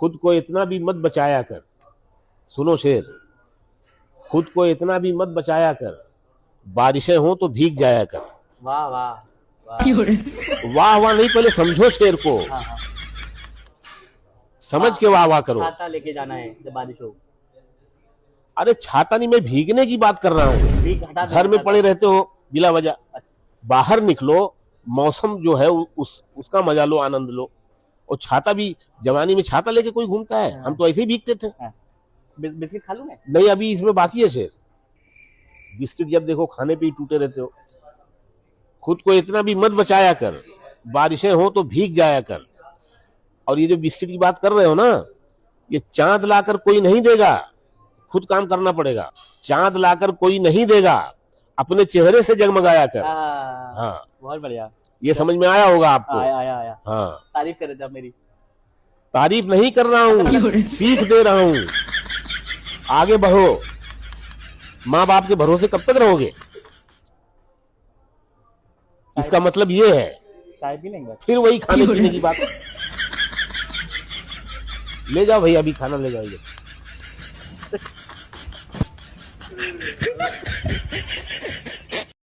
खुद को इतना भी मत बचाया कर, सुनो शेर, खुद को इतना भी मत बचाया कर, बारिशें हो तो भीग जाया कर। वाह वाह वाह। वाह वाह नहीं, पहले समझो शेर को, हाँ हाँ। समझ के वाह वाह करो। छाता लेके जाना है जब बारिश हो। अरे छाता नहीं, मैं भीगने की बात कर रहा हूँ। भीग हटा दो घर में छाता। पड़े रहते हो बिला वजह, अच्छा। बाहर निकलो, मौसम जो है उसका मजा लो, आनंद लो। और छाता भी, जवानी में छाता लेके कोई घूमता है? हम तो ऐसे ही भीगते थे। हाँ। बिस्किट खा लूं मैं? नहीं, अभी इसमें बाकी है शेर। बिस्किट जब देखो खाने पे ही टूटे रहते हो। खुद को इतना भी मत बचाया कर, बारिशें हो तो भीग जाया कर। और ये जो बिस्किट की बात कर रहे हो ना, ये चांद लाकर कोई नहीं देगा, खुद काम करना पड़ेगा। चांद लाकर कोई नहीं देगा, अपने चेहरे से जगमगाया कर। हाँ, बहुत बढ़िया। ये समझ में आया होगा आपको? आया आया आया। हाँ, तारीफ कर रहे थे आप मेरी। तारीफ नहीं कर रहा हूँ, सीख दे रहा हूँ। आगे बढ़ो, माँ बाप के भरोसे कब तक रहोगे? इसका मतलब ये है। चाय पी लेंगे? फिर वही खाने पीने की बात। ले जाओ भैया, अभी खाना ले जाओ।